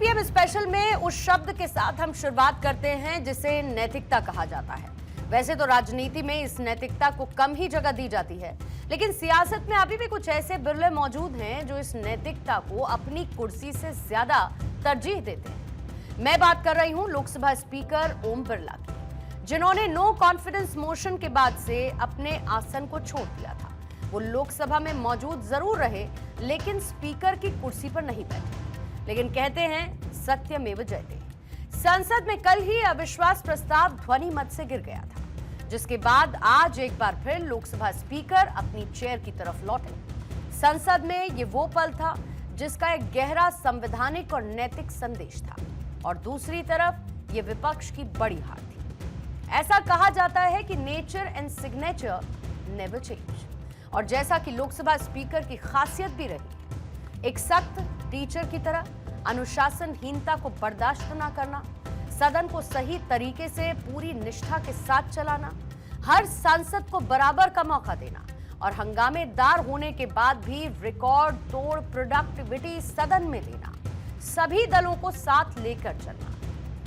PM special में उस शब्द के साथ हम शुरुआत करते हैं जिसे नैतिकता कहा जाता है। वैसे तो राजनीति में इस नैतिकता को कम ही जगह दी जाती है, लेकिन सियासत में अभी भी कुछ ऐसे बिरले मौजूद हैं जो इस नैतिकता को अपनी कुर्सी से ज्यादा तरजीह देते हैं। मैं बात कर रही हूं लोकसभा स्पीकर ओम बिरला की, जिन्होंने नो कॉन्फिडेंस मोशन के बाद से अपने आसन को छोड़ दिया था। वो लोकसभा में मौजूद जरूर रहे, लेकिन स्पीकर की कुर्सी पर नहीं बैठे। लेकिन कहते हैं सत्यमेव जयते। संसद में कल ही अविश्वास प्रस्ताव ध्वनि मत से गिर गया था, जिसके बाद आज एक बार फिर लोकसभा स्पीकर अपनी चेयर की तरफ लौटे। संसद में ये वो पल था जिसका एक गहरा संवैधानिक और नैतिक संदेश था, और दूसरी तरफ ये विपक्ष की बड़ी हार थी। ऐसा कहा जाता है कि nature and signature never change, और जैसा कि लोकसभा स्पीकर की खासियत भी रही, एक सख्त टीचर की तरह अनुशासनहीनता को बर्दाश्त न करना, सदन को सही तरीके से पूरी निष्ठा के साथ चलाना, हर सांसद को बराबर का मौका देना और हंगामेदार होने के बाद भी रिकॉर्ड तोड़ प्रोडक्टिविटी सदन में लेना, सभी दलों को साथ लेकर चलना।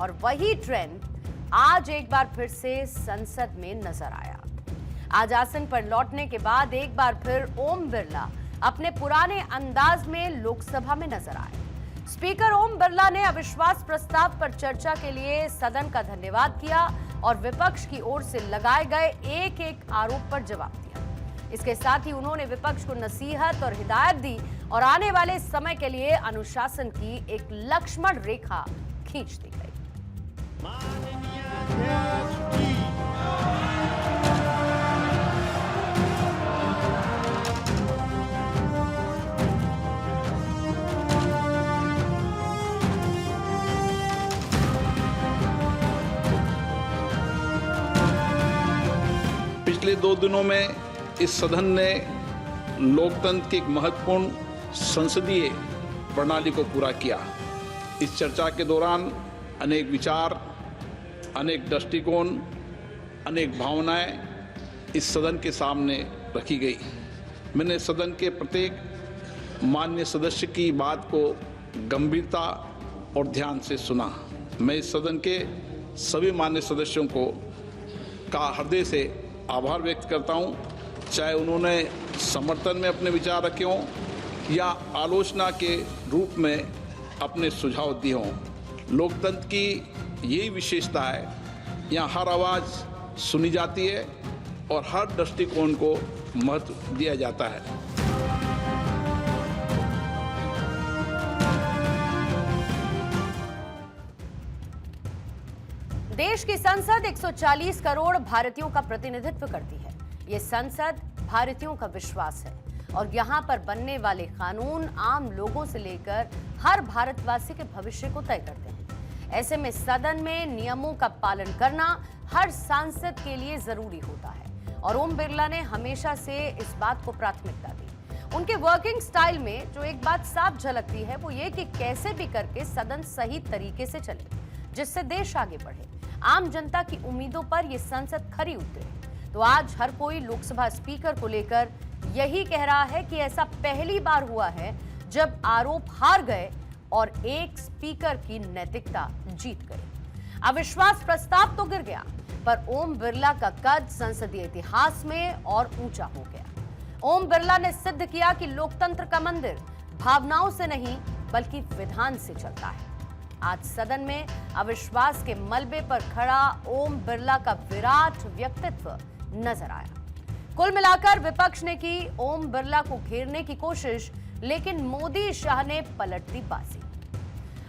और वही ट्रेंड आज एक बार फिर से संसद में नजर आया। आज आसन पर लौटने के बाद एक बार फिर ओम बिरला अपने पुराने अंदाज में लोकसभा में नजर आए। स्पीकर ओम बिरला ने अविश्वास प्रस्ताव पर चर्चा के लिए सदन का धन्यवाद किया और विपक्ष की ओर से लगाए गए एक एक आरोप पर जवाब दिया। इसके साथ ही उन्होंने विपक्ष को नसीहत और हिदायत दी और आने वाले समय के लिए अनुशासन की एक लक्ष्मण रेखा खींच दी गई। पिछले 2 दिनों में इस सदन ने लोकतंत्र की एक महत्वपूर्ण संसदीय प्रणाली को पूरा किया। इस चर्चा के दौरान अनेक विचार, अनेक दृष्टिकोण, अनेक भावनाएं इस सदन के सामने रखी गई। मैंने सदन के प्रत्येक माननीय सदस्य की बात को गंभीरता और ध्यान से सुना। मैं इस सदन के सभी माननीय सदस्यों का हृदय से आभार व्यक्त करता हूं, चाहे उन्होंने समर्थन में अपने विचार रखे हों या आलोचना के रूप में अपने सुझाव दिए हों। लोकतंत्र की यही विशेषता है, यहाँ हर आवाज़ सुनी जाती है और हर दृष्टिकोण को महत्व दिया जाता है। देश की संसद 140 करोड़ भारतीयों का प्रतिनिधित्व करती है। ये संसद भारतीयों का विश्वास है और यहाँ पर बनने वाले कानून आम लोगों से लेकर हर भारतवासी के भविष्य को तय करते हैं। ऐसे में सदन में नियमों का पालन करना हर सांसद के लिए जरूरी होता है, और ओम बिरला ने हमेशा से इस बात को प्राथमिकता दी। उनके वर्किंग स्टाइल में जो एक बात साफ झलकती है वो ये कि कैसे भी करके सदन सही तरीके से चले, जिससे देश आगे बढ़े, आम जनता की उम्मीदों पर यह संसद खरी उतरे। तो आज हर कोई लोकसभा स्पीकर को लेकर यही कह रहा है कि ऐसा पहली बार हुआ है जब आरोप हार गए और एक स्पीकर की नैतिकता जीत गई। अविश्वास प्रस्ताव तो गिर गया, पर ओम बिरला का कद संसदीय इतिहास में और ऊंचा हो गया। ओम बिरला ने सिद्ध किया कि लोकतंत्र का मंदिर भावनाओं से नहीं बल्कि विधान से चलता है। आज सदन में अविश्वास के मलबे पर खड़ा ओम बिरला का विराट व्यक्तित्व नजर आया। कुल मिलाकर विपक्ष ने की ओम बिरला को घेरने की कोशिश, लेकिन मोदी शाह ने पलट दी बाजी।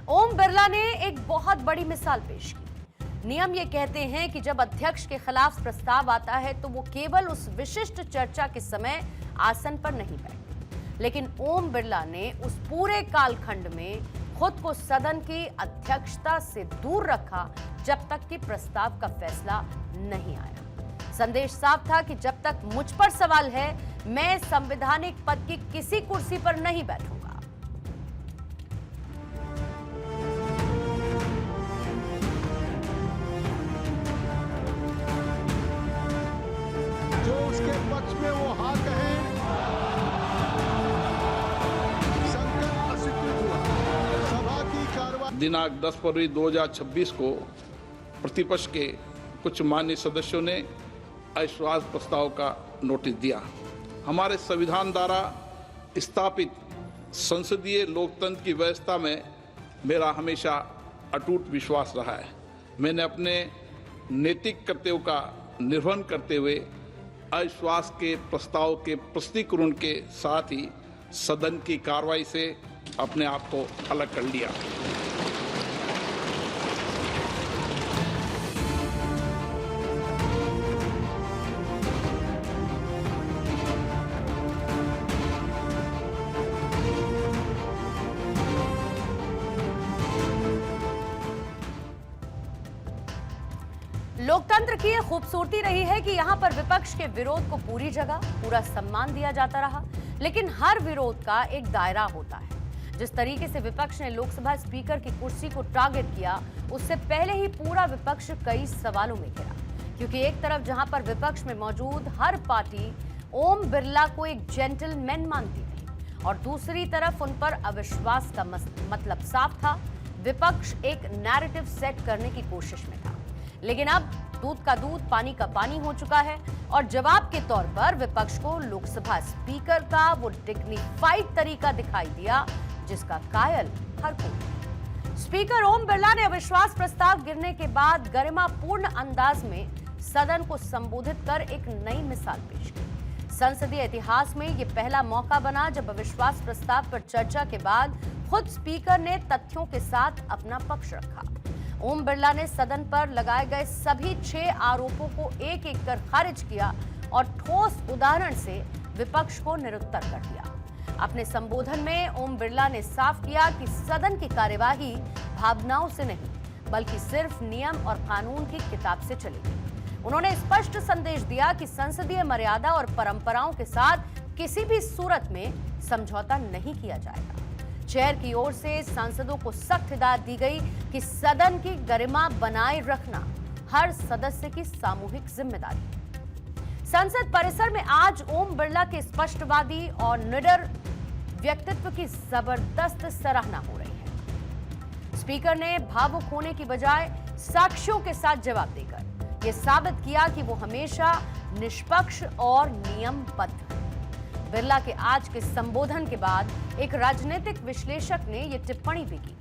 ओम बिरला ने एक बहुत बड़ी मिसाल पेश की। नियम ये कहते हैं कि जब अध्यक्ष के खिलाफ प्रस्ताव आता है तो वो केवल उस विशिष्ट चर्चा के समय आसन पर नहीं बैठते, लेकिन ओम बिरला ने उस पूरे कालखंड में खुद को सदन की अध्यक्षता से दूर रखा जब तक कि प्रस्ताव का फैसला नहीं आया। संदेश साफ था कि जब तक मुझ पर सवाल है, मैं संवैधानिक पद की किसी कुर्सी पर नहीं बैठूंगा। जो उसके पक्ष में वो हाँ कहे, संकट अस्वीकृत हुआ। सभा की कार्यवाही दिनांक 10 फरवरी 2026 को प्रतिपक्ष के कुछ मान्य सदस्यों ने अविश्वास प्रस्ताव का नोटिस दिया। हमारे संविधान द्वारा स्थापित संसदीय लोकतंत्र की व्यवस्था में मेरा हमेशा अटूट विश्वास रहा है। मैंने अपने नैतिक कर्तव्यों का निर्वहन करते हुए अविश्वास के प्रस्ताव के प्रस्तुतीकरण के साथ ही सदन की कार्रवाई से अपने आप को अलग कर लिया। लोकतंत्र की ये खूबसूरती रही है कि यहाँ पर विपक्ष के विरोध को पूरी जगह पूरा सम्मान दिया जाता रहा, लेकिन हर विरोध का एक दायरा होता है। जिस तरीके से विपक्ष ने लोकसभा स्पीकर की कुर्सी को टारगेट किया, उससे पहले ही पूरा विपक्ष कई सवालों में घिरा, क्योंकि एक तरफ जहां पर विपक्ष में मौजूद हर पार्टी ओम बिरला को एक जेंटलमैन मानती थी और दूसरी तरफ उन पर अविश्वास का मतलब साफ था। विपक्ष एक नैरेटिव सेट करने की कोशिश में था, लेकिन अब दूध का दूध पानी का पानी हो चुका है और जवाब के तौर पर विपक्ष को लोकसभा स्पीकर का वो डिग्निफाइड तरीका दिखाई दिया जिसका कायल हर कोई। स्पीकर ओम बिरला ने अविश्वास प्रस्ताव गिरने के बाद गरिमापूर्ण अंदाज में सदन को संबोधित कर एक नई मिसाल पेश की। संसदीय इतिहास में यह पहला मौका बना जब अविश्वास प्रस्ताव पर चर्चा के बाद खुद स्पीकर ने तथ्यों के साथ अपना पक्ष रखा। ओम बिरला ने सदन पर लगाए गए सभी 6 आरोपों को एक एक कर खारिज किया और ठोस उदाहरण से विपक्ष को निरुत्तर कर दिया। अपने संबोधन में ओम बिरला ने साफ किया कि सदन की कार्यवाही भावनाओं से नहीं बल्कि सिर्फ नियम और कानून की किताब से चलेगी। उन्होंने स्पष्ट संदेश दिया कि संसदीय मर्यादा और परंपराओं के साथ किसी भी सूरत में समझौता नहीं किया जाएगा। चेयर की ओर से सांसदों को सख्त हिदायत दी गई कि सदन की गरिमा बनाए रखना हर सदस्य की सामूहिक जिम्मेदारी है। संसद परिसर में आज ओम बिरला के स्पष्टवादी और निडर व्यक्तित्व की जबरदस्त सराहना हो रही है। स्पीकर ने भावुक होने की बजाय साक्ष्यों के साथ जवाब देकर यह साबित किया कि वो हमेशा निष्पक्ष और नियमबद्ध है। बिरला के आज के संबोधन के बाद एक राजनीतिक विश्लेषक ने यह टिप्पणी भी की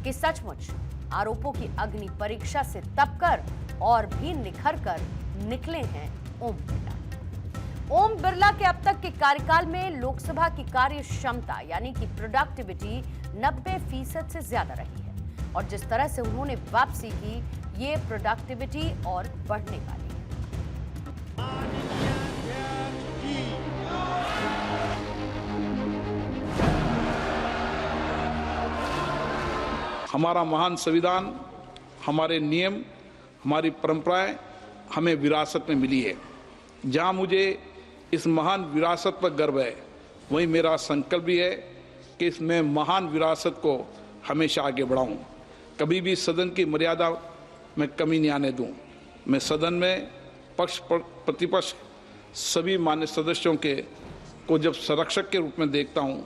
कि सचमुच आरोपों की अग्नि परीक्षा से तपकर और भी निखर कर निकले हैं ओम बिरला। ओम बिरला के अब तक के कार्यकाल में लोकसभा की कार्य क्षमता यानी कि प्रोडक्टिविटी 90% से ज्यादा रही है और जिस तरह से उन्होंने वापसी की, ये प्रोडक्टिविटी और बढ़ने वाली है। हमारा महान संविधान, हमारे नियम, हमारी परंपराएं हमें विरासत में मिली है। जहां मुझे इस महान विरासत पर गर्व है, वहीं मेरा संकल्प भी है कि इसमें महान विरासत को हमेशा आगे बढ़ाऊं। कभी भी सदन की मर्यादा में कमी नहीं आने दूं। मैं सदन में पक्ष प्रतिपक्ष सभी मान्य सदस्यों को जब संरक्षक के रूप में देखता हूं,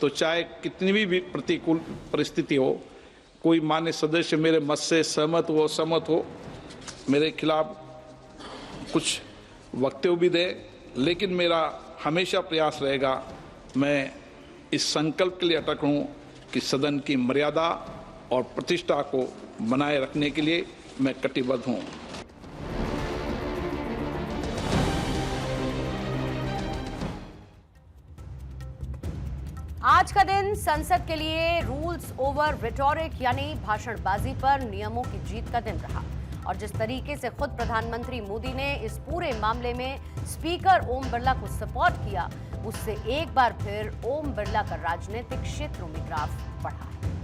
तो चाहे कितनी भी प्रतिकूल परिस्थिति हो, कोई मान्य सदस्य मेरे मत से सहमत हो असहमत हो, मेरे खिलाफ कुछ वक्तव्य भी दे, लेकिन मेरा हमेशा प्रयास रहेगा, मैं इस संकल्प के लिए अटक हूं कि सदन की मर्यादा और प्रतिष्ठा को बनाए रखने के लिए मैं कटिबद्ध हूं। आज का दिन संसद के लिए रूल्स ओवर रिटोरिक यानी भाषणबाजी पर नियमों की जीत का दिन रहा और जिस तरीके से खुद प्रधानमंत्री मोदी ने इस पूरे मामले में स्पीकर ओम बिरला को सपोर्ट किया, उससे एक बार फिर ओम बिरला का राजनीतिक क्षेत्रों में ग्राफ बढ़ा है।